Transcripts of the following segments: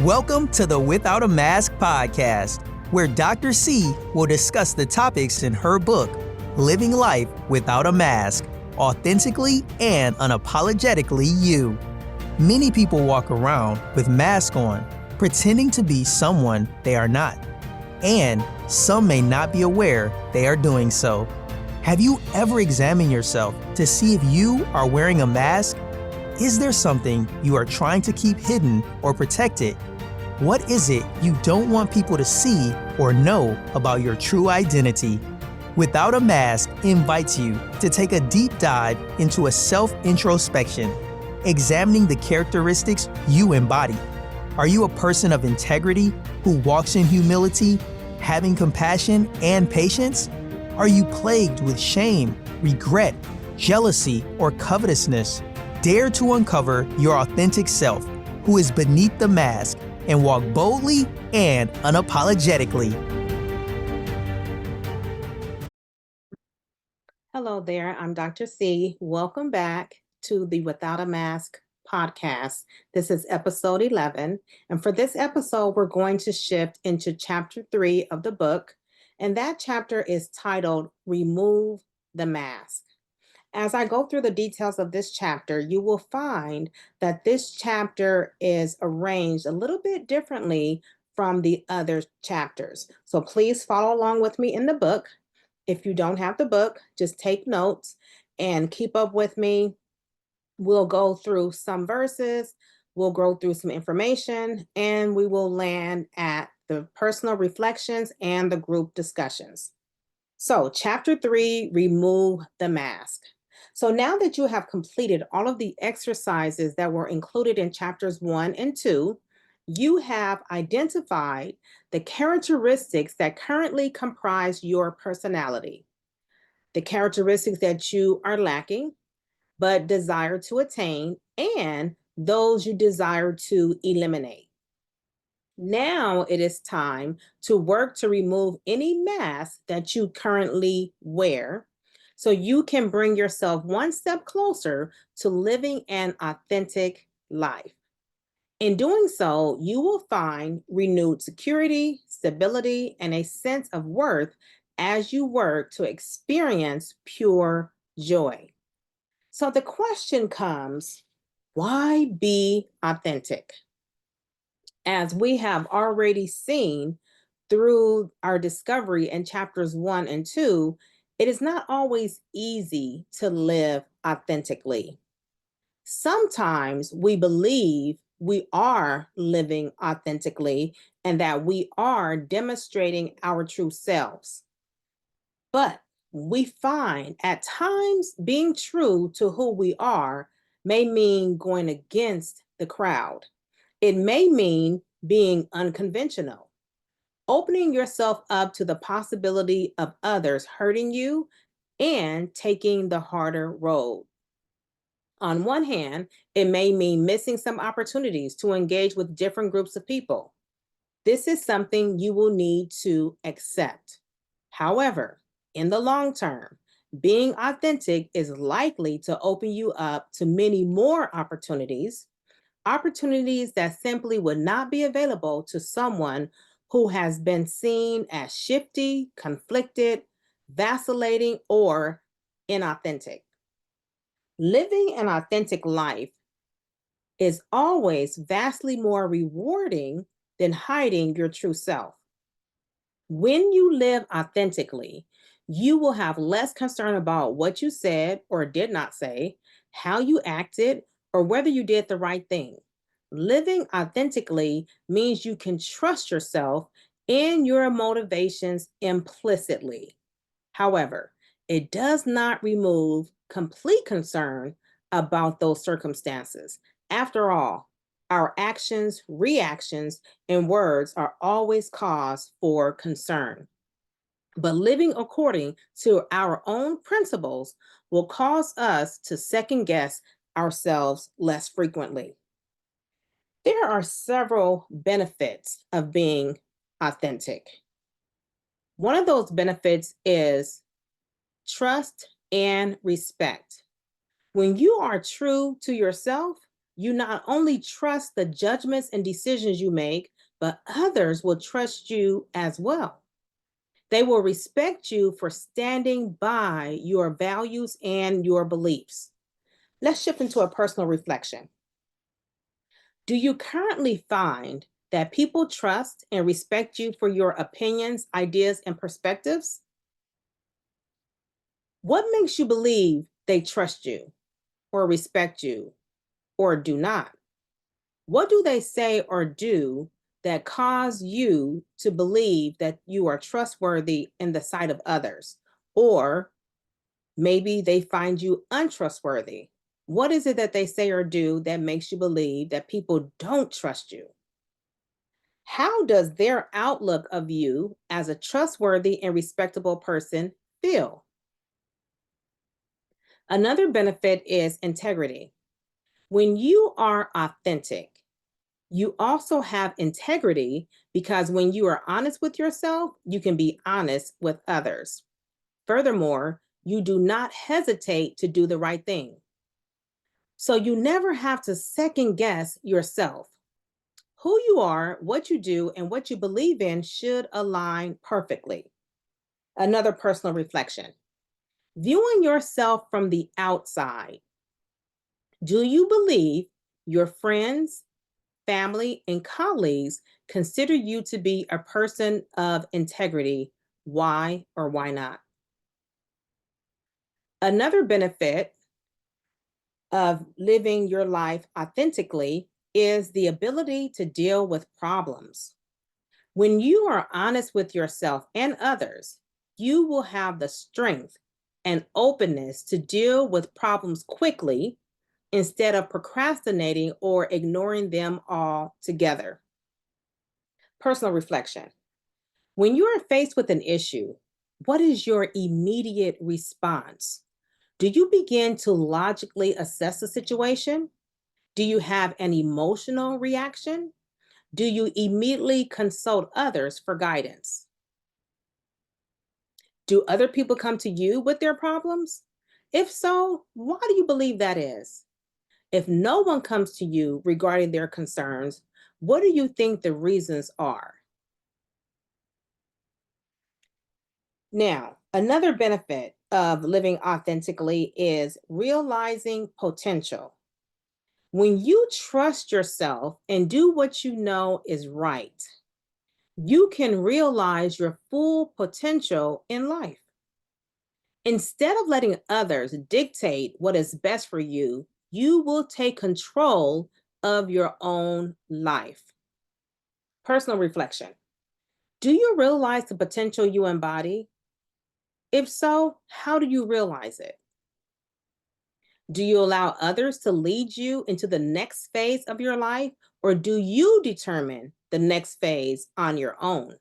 Welcome to the Without a Mask podcast, where Dr. C will discuss the topics in her book, Living Life Without a Mask, Authentically and Unapologetically You. Many people walk around with masks on, pretending to be someone they are not. And some may not be aware they are doing so. Have you ever examined yourself to see if you are wearing a mask? Is there something you are trying to keep hidden or protected? What is it you don't want people to see or know about your true identity? Without a Mask invites you to take a deep dive into a self-introspection, examining the characteristics you embody. Are you a person of integrity who walks in humility, having compassion and patience? Are you plagued with shame, regret, jealousy, or covetousness? Dare to uncover your authentic self, who is beneath the mask, and walk boldly and unapologetically. Hello there, I'm Dr. C. Welcome back to the Without a Mask podcast. This is episode 11. And for this episode, we're going to shift into chapter 3 of the book. And that chapter is titled Remove the Mask. As I go through the details of this chapter, you will find that this chapter is arranged a little bit differently from the other chapters. So please follow along with me in the book. If you don't have the book, just take notes and keep up with me. We'll go through some verses, we'll go through some information, and we will land at the personal reflections and the group discussions. So, chapter 3, Remove the Mask. So now that you have completed all of the exercises that were included in chapters 1 and 2, you have identified the characteristics that currently comprise your personality, the characteristics that you are lacking, but desire to attain, and those you desire to eliminate. Now it is time to work to remove any mask that you currently wear so you can bring yourself one step closer to living an authentic life. In doing so, you will find renewed security, stability, and a sense of worth as you work to experience pure joy. So the question comes, why be authentic? As we have already seen through our discovery in chapters 1 and 2, it is not always easy to live authentically. Sometimes we believe we are living authentically and that we are demonstrating our true selves. But we find at times being true to who we are may mean going against the crowd. It may mean being unconventional, opening yourself up to the possibility of others hurting you and taking the harder road. On one hand, it may mean missing some opportunities to engage with different groups of people. This is something you will need to accept. However, in the long term, being authentic is likely to open you up to many more opportunities that simply would not be available to someone who has been seen as shifty, conflicted, vacillating, or inauthentic. Living an authentic life is always vastly more rewarding than hiding your true self. When you live authentically, you will have less concern about what you said or did not say, how you acted, or whether you did the right thing. Living authentically means you can trust yourself and your motivations implicitly. However, it does not remove complete concern about those circumstances. After all, our actions, reactions, and words are always cause for concern. But living according to our own principles will cause us to second guess ourselves less frequently. There are several benefits of being authentic. One of those benefits is trust and respect. When you are true to yourself, You not only trust the judgments and decisions you make, but others will trust you as well. They will respect you for standing by your values and your beliefs. Let's shift into a personal reflection. Do you currently find that people trust and respect you for your opinions, ideas, and perspectives? What makes you believe they trust you or respect you or do not? What do they say or do that cause you to believe that you are trustworthy in the sight of others? Or maybe they find you untrustworthy. What is it that they say or do that makes you believe that people don't trust you? How does their outlook of you as a trustworthy and respectable person feel? Another benefit is integrity. When you are authentic, you also have integrity because when you are honest with yourself, you can be honest with others. Furthermore, you do not hesitate to do the right thing. So you never have to second guess yourself. Who you are, what you do, and what you believe in should align perfectly. Another personal reflection. Viewing yourself from the outside, do you believe your friends, family, and colleagues consider you to be a person of integrity? Why or why not? Another benefit of living your life authentically is the ability to deal with problems. When you are honest with yourself and others, you will have the strength and openness to deal with problems quickly instead of procrastinating or ignoring them altogether. Personal reflection. When you are faced with an issue, what is your immediate response? Do you begin to logically assess the situation? Do you have an emotional reaction? Do you immediately consult others for guidance? Do other people come to you with their problems? If so, why do you believe that is? If no one comes to you regarding their concerns, what do you think the reasons are? Now, another benefit of living authentically is realizing potential. When you trust yourself and do what you know is right, you can realize your full potential in life. Instead of letting others dictate what is best for you, you will take control of your own life. Personal reflection. Do you realize the potential you embody? If so, how do you realize it? Do you allow others to lead you into the next phase of your life, or do you determine the next phase on your own?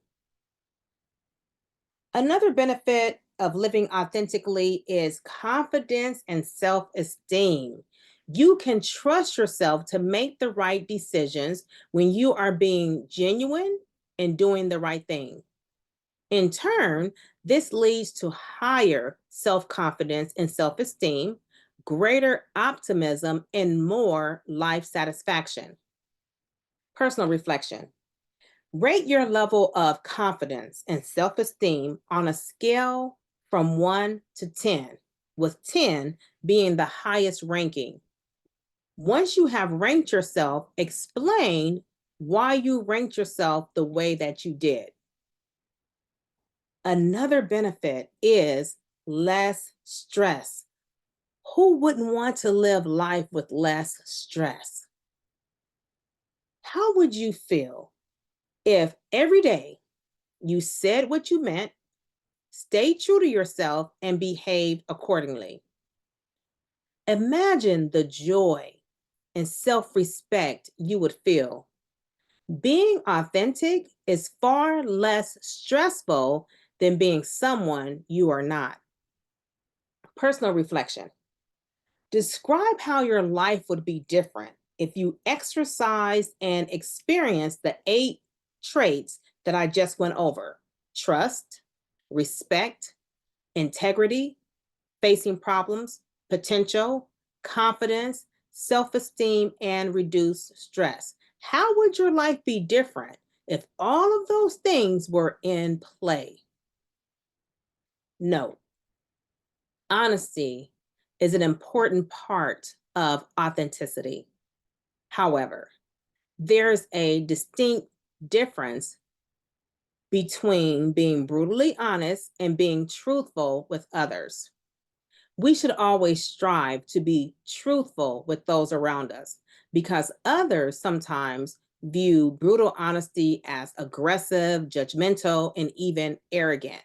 Another benefit of living authentically is confidence and self esteem. You can trust yourself to make the right decisions when you are being genuine and doing the right thing. In turn, this leads to higher self confidence and self esteem, greater optimism, and more life satisfaction. Personal reflection. Rate your level of confidence and self esteem on a scale from 1 to 10, with 10 being the highest ranking. Once you have ranked yourself, explain why you ranked yourself the way that you did. Another benefit is less stress. Who wouldn't want to live life with less stress? How would you feel if every day you said what you meant, stay true to yourself, and behave accordingly? Imagine the joy and self respect you would feel. Being authentic is far less stressful than being someone you are not. Personal reflection. Describe how your life would be different if you exercised and experienced the 8 traits that I just went over: trust, respect, integrity, facing problems, potential, confidence, self-esteem, and reduce stress. How would your life be different if all of those things were in play? No, honesty is an important part of authenticity. However, there's a distinct difference between being brutally honest and being truthful with others. We should always strive to be truthful with those around us because others sometimes view brutal honesty as aggressive, judgmental, and even arrogant.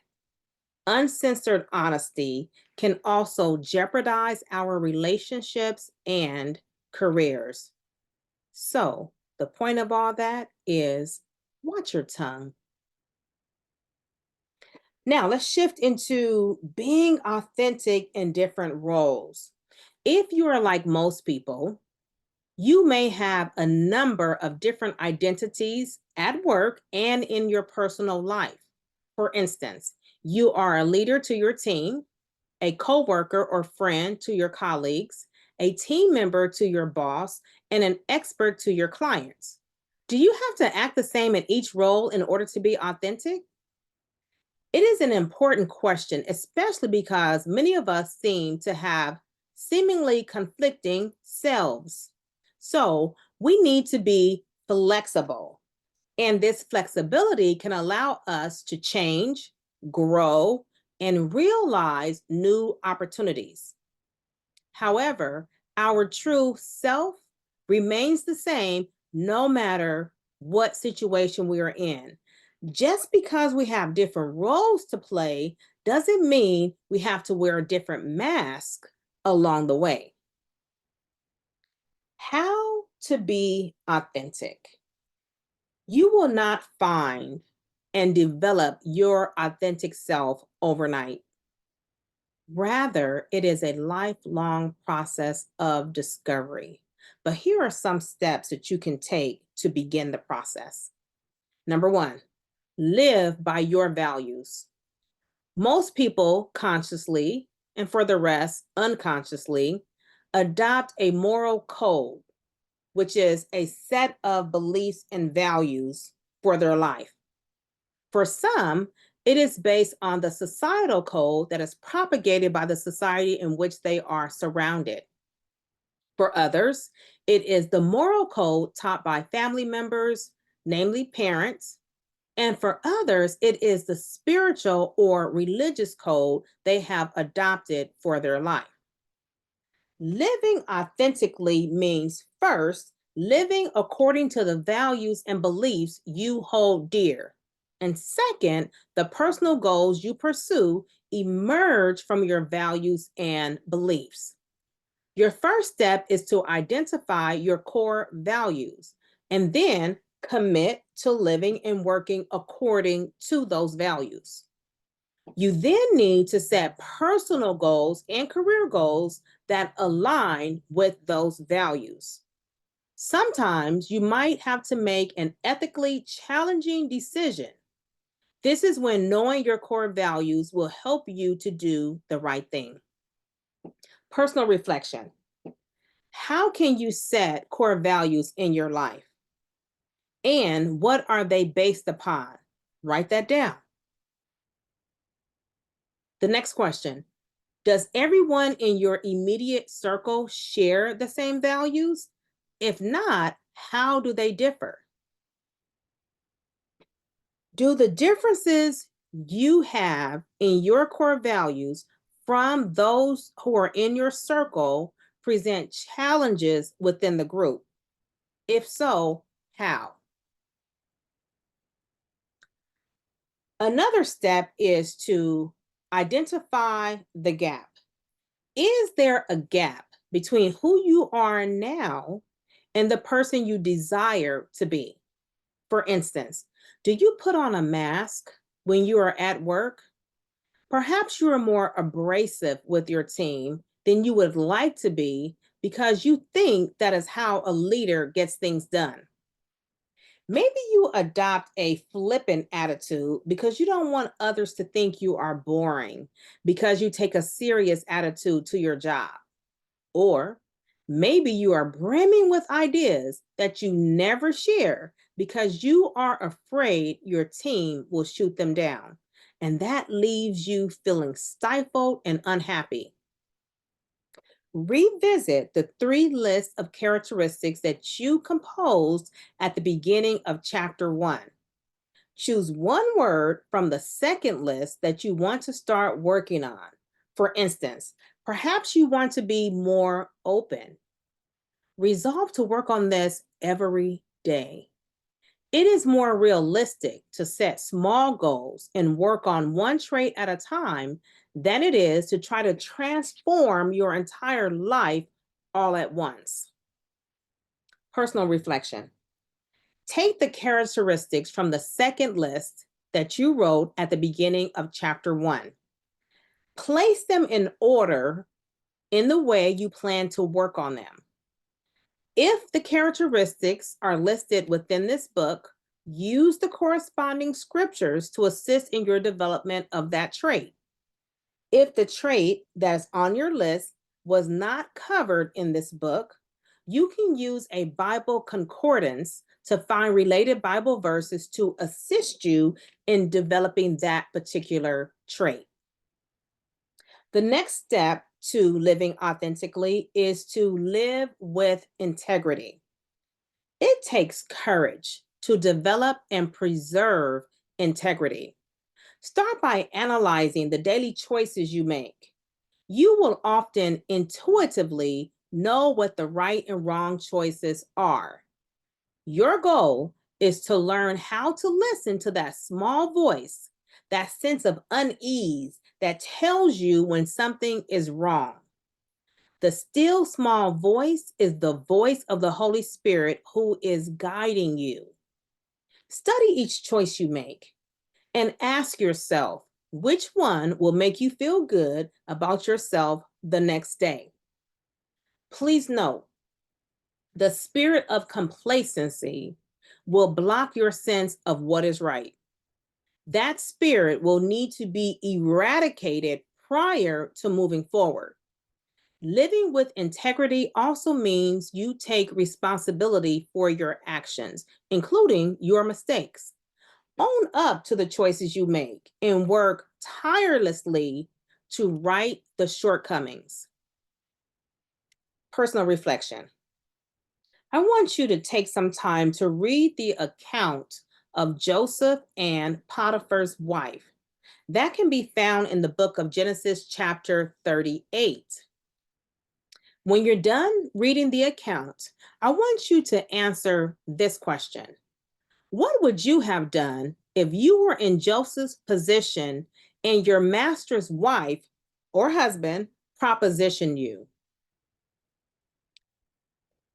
Uncensored honesty can also jeopardize our relationships and careers. So, the point of all that is watch your tongue. Now, let's shift into being authentic in different roles. If you are like most people, you may have a number of different identities at work and in your personal life. For instance, you are a leader to your team, a coworker or friend to your colleagues, a team member to your boss, and an expert to your clients. Do you have to act the same in each role in order to be authentic? It is an important question, especially because many of us seem to have seemingly conflicting selves. So we need to be flexible. And this flexibility can allow us to change, grow, and realize new opportunities. However, our true self remains the same no matter what situation we are in. Just because we have different roles to play doesn't mean we have to wear a different mask along the way. How to be authentic? You will not find and develop your authentic self overnight. Rather, it is a lifelong process of discovery. But here are some steps that you can take to begin the process. Number one, live by your values. Most people consciously, and for the rest, unconsciously, adopt a moral code, which is a set of beliefs and values for their life. For some, it is based on the societal code that is propagated by the society in which they are surrounded. For others, it is the moral code taught by family members, namely parents. And for others, it is the spiritual or religious code they have adopted for their life. Living authentically means first, living according to the values and beliefs you hold dear. And second, the personal goals you pursue emerge from your values and beliefs. Your first step is to identify your core values and then commit to living and working according to those values. You then need to set personal goals and career goals that align with those values. Sometimes you might have to make an ethically challenging decision. This is when knowing your core values will help you to do the right thing. Personal reflection. How can you set core values in your life? And what are they based upon? Write that down. The next question, does everyone in your immediate circle share the same values? If not, how do they differ? Do the differences you have in your core values from those who are in your circle present challenges within the group? If so, how? Another step is to identify the gap. Is there a gap between who you are now and the person you desire to be? For instance, do you put on a mask when you are at work? Perhaps you are more abrasive with your team than you would like to be because you think that is how a leader gets things done. Maybe you adopt a flippant attitude because you don't want others to think you are boring because you take a serious attitude to your job. Or Maybe you are brimming with ideas that you never share because you are afraid your team will shoot them down. And that leaves you feeling stifled and unhappy. Revisit the 3 lists of characteristics that you composed at the beginning of chapter 1. Choose one word from the second list that you want to start working on. For instance, perhaps you want to be more open. Resolve to work on this every day. It is more realistic to set small goals and work on one trait at a time than it is to try to transform your entire life all at once. Personal reflection. Take the characteristics from the second list that you wrote at the beginning of chapter 1. Place them in order in the way you plan to work on them. If the characteristics are listed within this book, use the corresponding scriptures to assist in your development of that trait. If the trait that's on your list was not covered in this book, you can use a Bible concordance to find related Bible verses to assist you in developing that particular trait. The next step to living authentically is to live with integrity. It takes courage to develop and preserve integrity. Start by analyzing the daily choices you make. You will often intuitively know what the right and wrong choices are. Your goal is to learn how to listen to that small voice, that sense of unease that tells you when something is wrong. The still small voice is the voice of the Holy Spirit who is guiding you. Study each choice you make and ask yourself which one will make you feel good about yourself the next day. Please note, the spirit of complacency will block your sense of what is right. That spirit will need to be eradicated prior to moving forward. Living with integrity also means you take responsibility for your actions, including your mistakes. Own up to the choices you make and work tirelessly to right the shortcomings. Personal reflection. I want you to take some time to read the account of Joseph and Potiphar's wife. That can be found in the book of Genesis, chapter 38. When you're done reading the account, I want you to answer this question. What would you have done if you were in Joseph's position and your master's wife or husband propositioned you?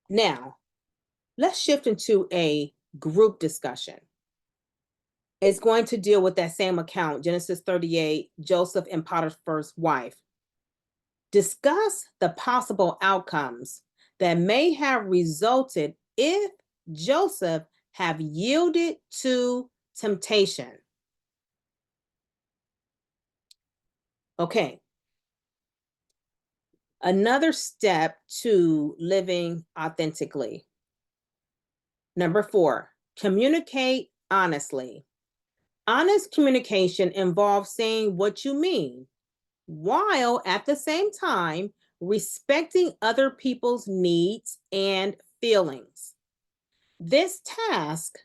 Now, let's shift into a group discussion. It's going to deal with that same account, Genesis 38, Joseph and Potiphar's wife. Discuss the possible outcomes that may have resulted if Joseph have yielded to temptation. Okay. Another step to living authentically. Number 4, communicate honestly. Honest communication involves saying what you mean, while at the same time respecting other people's needs and feelings. This task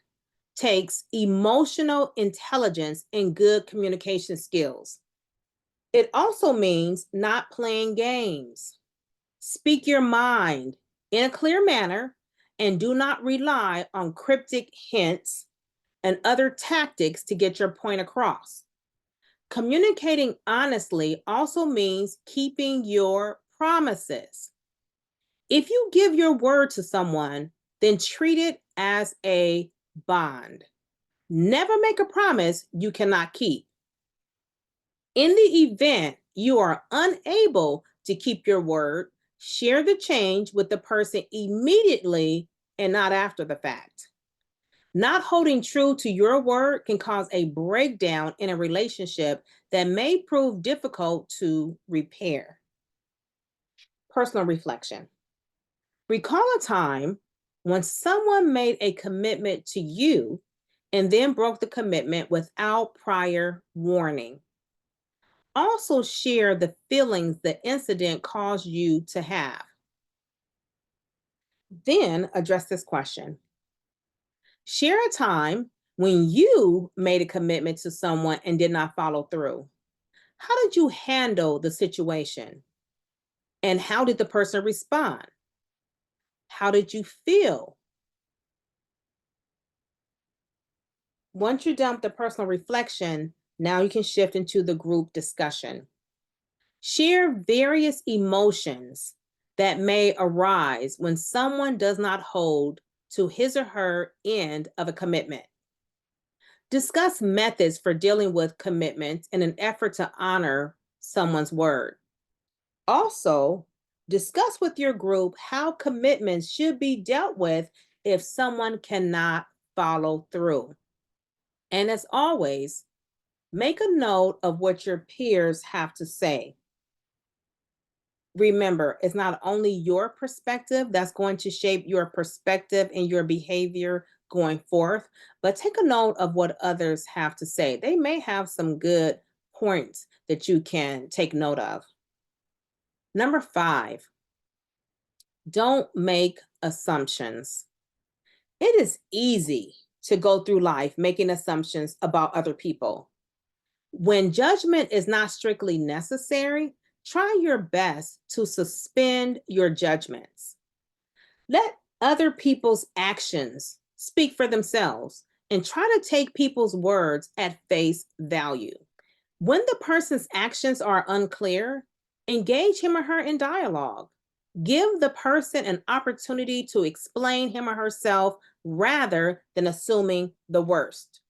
takes emotional intelligence and good communication skills. It also means not playing games. Speak your mind in a clear manner and do not rely on cryptic hints and other tactics to get your point across. Communicating honestly also means keeping your promises. If you give your word to someone, then treat it as a bond. Never make a promise you cannot keep. In the event you are unable to keep your word, share the change with the person immediately and not after the fact. Not holding true to your word can cause a breakdown in a relationship that may prove difficult to repair. Personal reflection. Recall a time when someone made a commitment to you and then broke the commitment without prior warning. Also, share the feelings the incident caused you to have. Then address this question. Share a time when you made a commitment to someone and did not follow through. How did you handle the situation? And how did the person respond? How did you feel? Once you dump the personal reflection, now you can shift into the group discussion. Share various emotions that may arise when someone does not hold to his or her end of a commitment. Discuss methods for dealing with commitments in an effort to honor someone's word. Also, discuss with your group how commitments should be dealt with if someone cannot follow through. And as always, make a note of what your peers have to say. Remember, it's not only your perspective that's going to shape your perspective and your behavior going forth, but take a note of what others have to say. They may have some good points that you can take note of. Number 5, don't make assumptions. It is easy to go through life making assumptions about other people. When judgment is not strictly necessary, try your best to suspend your judgments. Let other people's actions speak for themselves and try to take people's words at face value. When the person's actions are unclear, engage him or her in dialogue. Give the person an opportunity to explain him or herself rather than assuming the worst.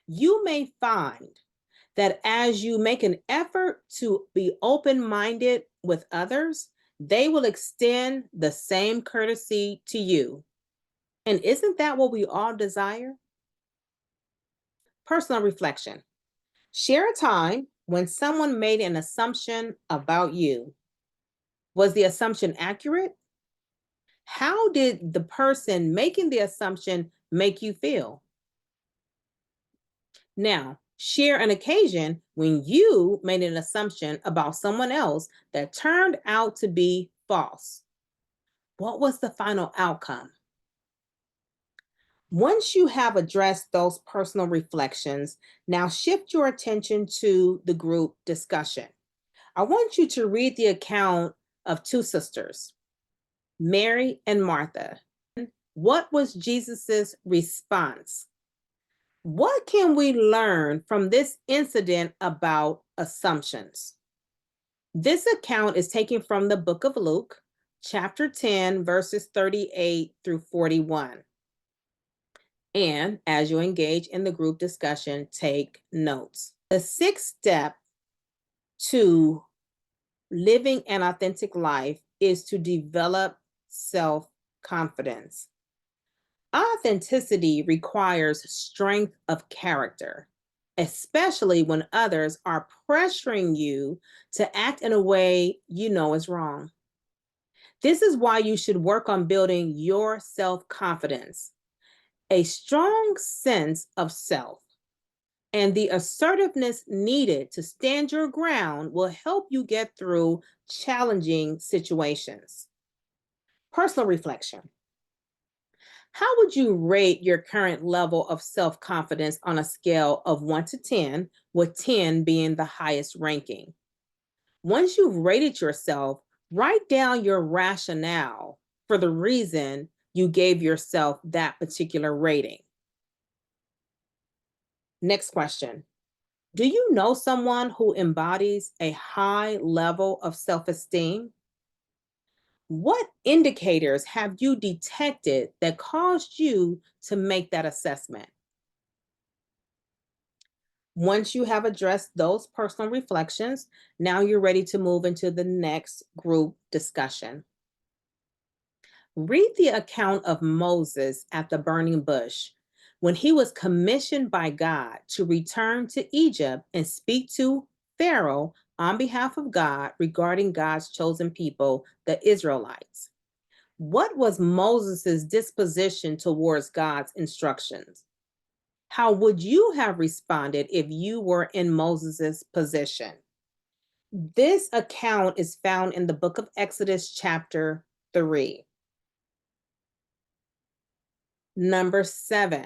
You may find that as you make an effort to be open-minded with others, they will extend the same courtesy to you. And isn't that what we all desire? Personal reflection. Share a time when someone made an assumption about you. Was the assumption accurate? How did the person making the assumption make you feel? Now, share an occasion when you made an assumption about someone else that turned out to be false. What was the final outcome? Once you have addressed those personal reflections, now shift your attention to the group discussion. I want you to read the account of two sisters, Mary and Martha. What was Jesus's response? What can we learn from this incident about assumptions? This account is taken from the book of Luke, chapter 10, verses 38 through 41. And as you engage in the group discussion, take notes. The sixth step to living an authentic life is to develop self-confidence. Authenticity requires strength of character, especially when others are pressuring you to act in a way you know is wrong. This is why you should work on building your self-confidence, a strong sense of self, and the assertiveness needed to stand your ground will help you get through challenging situations. Personal reflection. How would you rate your current level of self-confidence on a scale of 1 to 10, with 10 being the highest ranking? Once you've rated yourself, write down your rationale for the reason you gave yourself that particular rating. Next question. Do you know someone who embodies a high level of self-esteem? What indicators have you detected that caused you to make that assessment? Once you have addressed those personal reflections, now you're ready to move into the next group discussion. Read the account of Moses at the burning bush when he was commissioned by God to return to Egypt and speak to Pharaoh on behalf of God regarding God's chosen people, the Israelites. What was Moses' disposition towards God's instructions? How would you have responded if you were in Moses' position? This account is found in the book of Exodus, chapter 3. Number 7,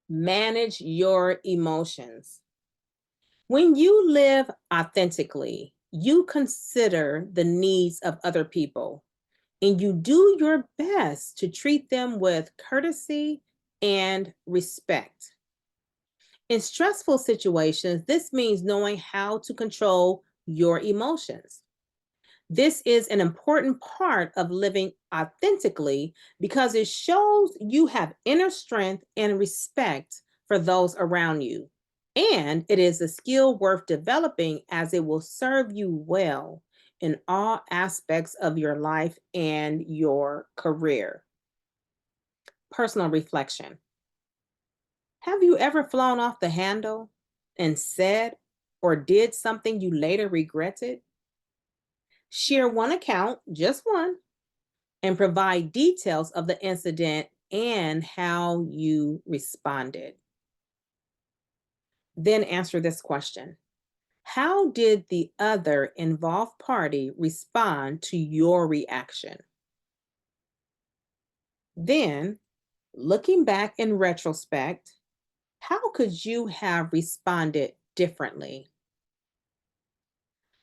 manage your emotions. When you live authentically, you consider the needs of other people and you do your best to treat them with courtesy and respect. In stressful situations, this means knowing how to control your emotions. This is an important part of living authentically because it shows you have inner strength and respect for those around you. And it is a skill worth developing as it will serve you well in all aspects of your life and your career. Personal reflection. Have you ever flown off the handle and said or did something you later regretted? Share one account, just one, and provide details of the incident and how you responded. Then answer this question. How did the other involved party respond to your reaction? Then, looking back in retrospect, how could you have responded differently?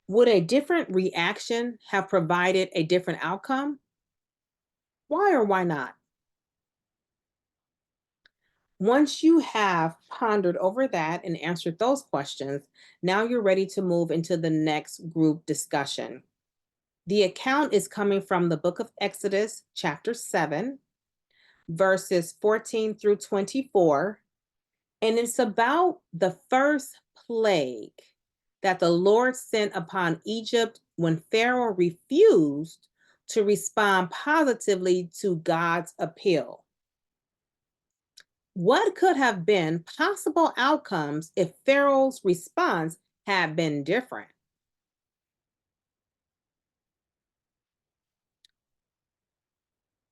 Would a different reaction have provided a different outcome? Why or why not? Once you have pondered over that and answered those questions, now you're ready to move into the next group discussion. The account is coming from the book of Exodus, chapter 7, verses 14 through 24, and it's about the first plague that the Lord sent upon Egypt when Pharaoh refused to respond positively to God's appeal. What could have been possible outcomes if Pharaoh's response had been different?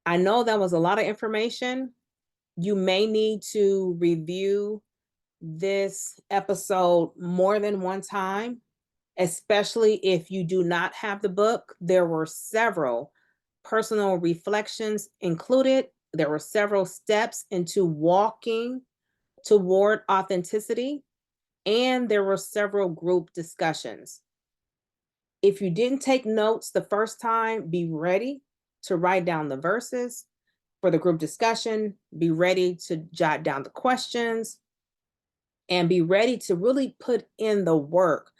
I know that was a lot of information. You may need to review this episode more than one time, especially if you do not have the book. There were several personal reflections included. There were several steps into walking toward authenticity, and there were several group discussions. If you didn't take notes the first time, be ready to write down the verses for the group discussion, be ready to jot down the questions, and be ready to really put in the work.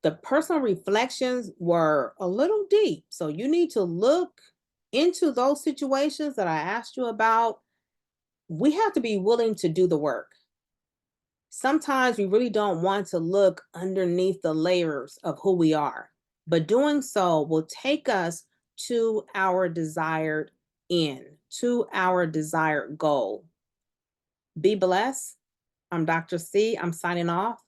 The personal reflections were a little deep, so you need to look into those situations that I asked you about. We have to be willing to do the work. Sometimes we really don't want to look underneath the layers of who we are, but doing so will take us to our desired end, to our desired goal. Be blessed. I'm Dr. C. I'm signing off,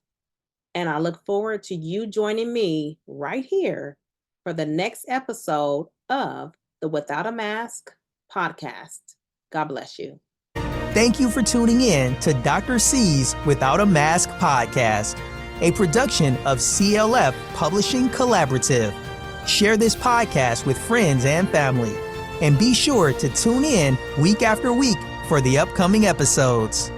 and I look forward to you joining me right here for the next episode of the Without a Mask podcast. God bless you. Thank you for tuning in to Dr. C's Without a Mask podcast, a production of CLF Publishing Collaborative. Share this podcast with friends and family, and be sure to tune in week after week for the upcoming episodes.